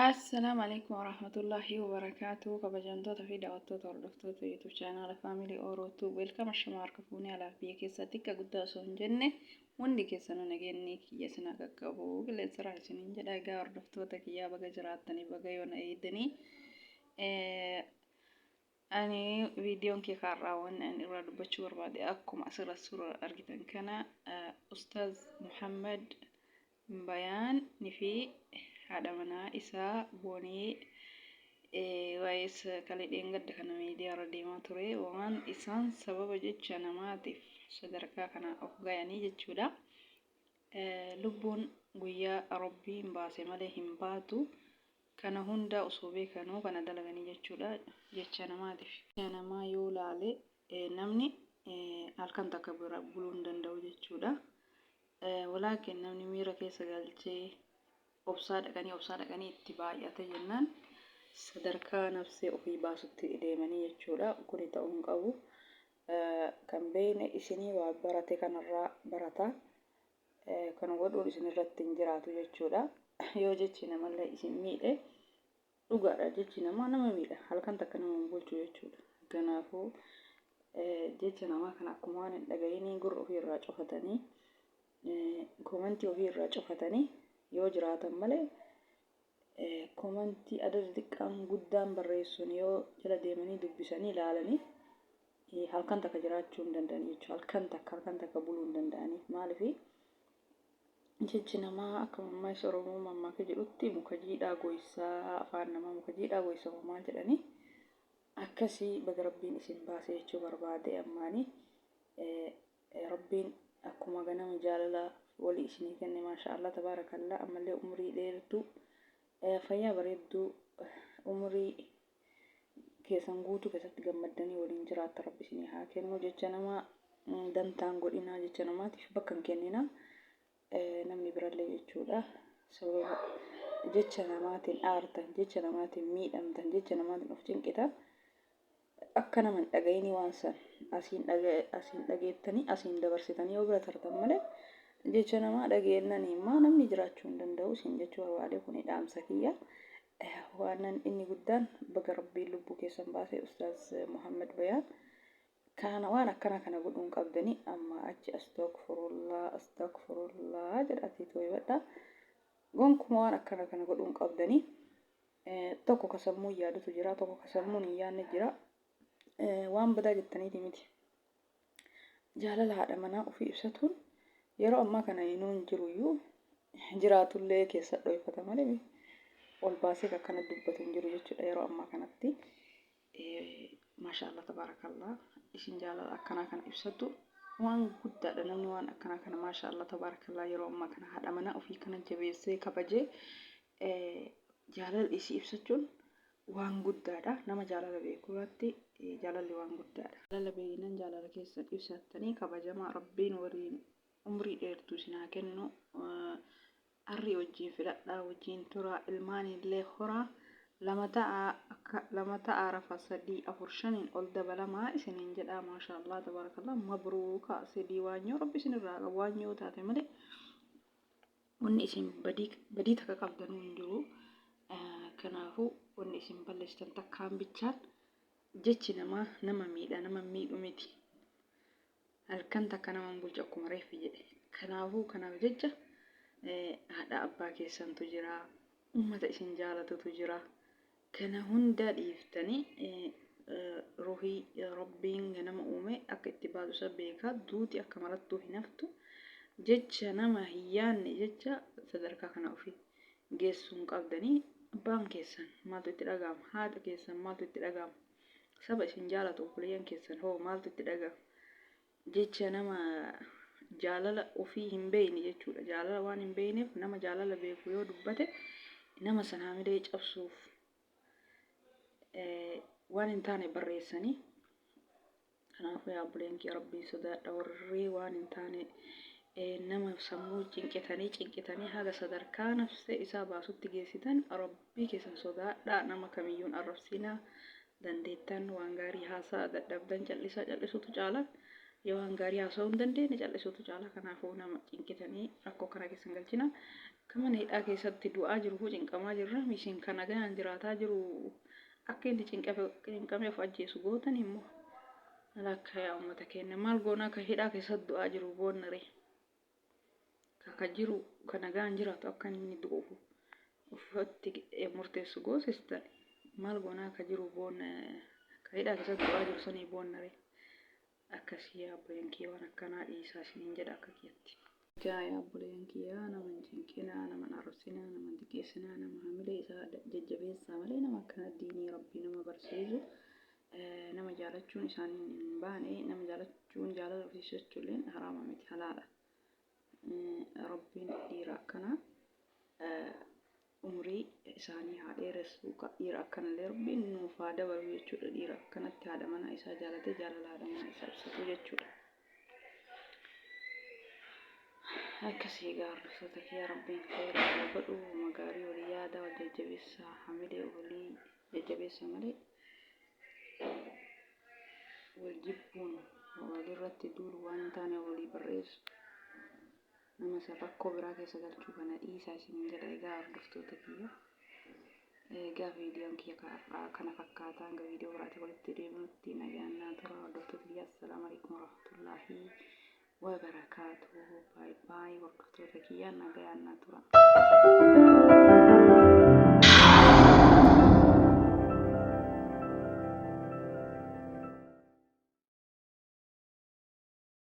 السلام عليكم ورحمة الله وبركاته. كبجنتوتا في دعوتوتا وردفتوتا يوتيوب شانال فاميلي أوروتو ويلكم الشمار كفوني على في كيسة تكا قدا سون جنة وندي كيسة نجني كي سنا كقبو قلت صراحة سنين جدا جا وردفتوتا كيا بقى جراتني بقى يونا أيدني أني فيديو كي خاراون أن إراد بشور بعد أكم أسر السورة أرجتن كان أستاذ محمد بيان نفي هذا منا إسا بوني ويس كالدين قد كان ميديا ردي ما تري وان إسان سبب جتش أنا ما تف صدرك كان أفغاني جتشودا لبون ويا ربي مباسي ملهم باتو كان هندا أصوبي كانوا كان دلغني جتشودا جتش أنا ما تف أنا ما يولا علي نمني هالكن تكبر بلون دندو جتشودا ولكن نمني ميرا كيس قالتي أبصار كاني اتباعيات جنان sadarkaa nafsee ofii baasutti deemanii jechuudha. Kuni ta'uun qabu kan beekne isinii waa barate kanarraa barata kan godhuun isin irratti hin jiraatu jechuudha. Yoo jechi namallee isin miidhe dhugaadha, jechi namaa nama miidha, halkan takka nama hin bulchu jechuudha. Kanaafuu jecha namaa kan akkuma waan hin dhaga'inii gurra ofiirraa cufatanii komantii ofiirraa cufatanii yoo jiraatan malee komantii adda xiqqaan guddaan barreessuun yoo jala deemanii dubbisanii ilaalanii halkan takka jiraachuu hin danda'an jechuudha. Halkan takka buluu hin danda'aniif maaliif jechi namaa akka mammaaksa Oromoo mammaaksa jedhutti muka jiidhaa goysaa afaan namaa muka jiidhaa goysaa maal jedhanii akkasii baga rabbiin isin baase jechuu barbaade ammaanii rabbiin akkuma ganama jaalala walii isinii kenne maashaallah tabaarakallaa ammallee umrii dheertuu fayyaa bareedduu umrii keessan guutuu keessatti gammaddanii waliin jiraata rabbi isinii haa kennu. Jecha namaa dantaan godhinaa, jecha namaatiif bakka hin kennina namni birallee jechuudha. Sababa jecha namaatiin aartan, jecha namaatiin miidhamtan, jecha namaatiin of cinqitan akka nama hin dhaga'inii waan san asiin dhageettanii asiin dabarsitanii yoo bira tartan malee jecha namaa dhageenyanii maa namni jiraachuu hin danda'u isin jechuu barbaade kuni dhaamsa kiyya. Waanan inni guddaan baga rabbiin lubbuu keessan baase Ustaaz Muhammad Bayaan kana waan akkana kana godhuun qabdanii amma achi astagfirullah jedhati tooyibadha. Gonkuma waan akkana kana godhuun qabdanii tokko kasammuu yaadutu jira, tokko kasammuun hin yaadne jira. Waan badaa jettaniiti miti. Jaalala haadha manaa ofii ibsatuun yeroo ammaa kana hinuun jiruyyuu jiraatullee keessa dhoofata malee ol baasee akkana dubbatu hin jiru jechuudha. Yeroo ammaa kanatti maashaallah tabaarakallaa isin jaalala akkanaa kana ibsatu waan guddaadha. Namni waan akkanaa kana maashaallah tabaarakallaa yeroo ammaa kana haadha manaa ofii kana jabeessee kabajee jaalala isii ibsachuun waan guddaadha. Nama jaalala beekuratti jaalalli waan guddaadha. Jaalala beekinan jaalala keessan ibsattanii kabajamaa rabbiin waliin umrii dheertuu isin haa kennu. Arri wajjin filadhaa wajjin turaa ilmaan illee horaa lama ta'a rafa 3 4 5 ol dabalamaa isiniin jedhaa maashaallah tabarakallah mabruuka sidii waanyoo rabbi isin irraa qabu waanyoo taate malee wanni isin badii takka qabdanuu hin jiru. Kanaafuu wanni isin balleessitan takkaan bichaan jechi namaa nama miidha nama miidhu miti. Halkan takka nama hin bulchu akkuma reeffi jedhe. Kanaafuu kanaaf jecha haadha abbaa keessantu jira, ummata isin jaalatutu jira. Kana hunda dhiiftanii ruhii rabbiin nama uume akka itti baatu isa beekaa duuti akka marattuu hin haftu jecha nama hin yaadne jecha sadarkaa kana ofii geessuun qabdanii abbaan keessan maaltu itti dhaga'ama, haadha keessan maaltu itti dhaga'ama, saba isin jaalatu obboleeyyan keessan hoo maaltu itti dhaga'ama. Jecha nama jaalala ofii hin beekne jechuudha. Jaalala waan hin beekneef nama jaalala beeku yoo dubbate nama sana hamilee cabsuuf waan hin taane barreessanii. Kanaafuu yaa obboleen kee rabbii sodaadha. Warri waan hin taane nama sammuu cinqitanii haga sadarkaa nafsee isaa baasutti geessitan rabbii keessan sodaadha. Nama kamiyyuun arrabsinaa dandeettan waan gaarii haasaa dadhabdan callisuutu caala. yoo hangaarii haasa'uu hin dandeenye callisuutu caala. Kanaafuu nama cinqitanii rakkoo kana keessa hin galchina. Kama hidhaa keessatti du'aa jiru cinqamaa jirra. Mishiin kana gahaan jiraataa jiru akka inni cinqameef ajjeesu gootan immoo lakka yaa uummata keenya maal goonaa ka hidhaa keessatti du'aa jiru boonnare. Ka jiru kana gahaan jiraatu akka inni du'uuf uffatti murteessu goosistan maal goonaa ka jiru boonna ka hidhaa keessatti du'aa jiru sanii boonnare. Akkasii yaabboleen kiyyaa waan akkanaa dhiisaa isiniin jedha akka kiyyatti. Egaa yaabboleen kiyyaa nama hin cinqinaa, nama hin arrabsinaa, nama hin xiqqeessinaa, nama hamilee isaa jajjabeessaa malee nama akkana diinii rabbii nama barsiisu nama jaalachuun isaanii hin baane. Nama jaalachuun jaalala ofiis jechuulleen haraama miti halaala. Rabbiin dhiira akkanaa umrii isaanii haa dheeressu. Dhiira akkanallee rabbiin nuuf haa dabalu jechuudha. Dhiira akkanatti haadha manaa isaa jaalatee jaalala haadha manaa isaa ibsatu jechuudha. Akkasii gaarreessota kiyya rabbiin khayra haa godhu. Magaarii walii yaada wal jajjabeessaa hamilee walii jajjabeessa malee wal jibbuun walirratti duulu waan hin taane walii barreessu. Nama isa rakkoo biraa keessa galchuu kana dhiisaa isiniin jedha. Egaa hordoftoota kiyya. Egaa viidiyoon kiyya kana fakkaataa hanga viidiyoo biraatii walitti deebinutti nagaan naa tura. Hordoftoota kiyya assalaamu alaikum warahmatullaahi wabarakaatuh. Baay baay hordoftoota kiyya nagaan naa tura.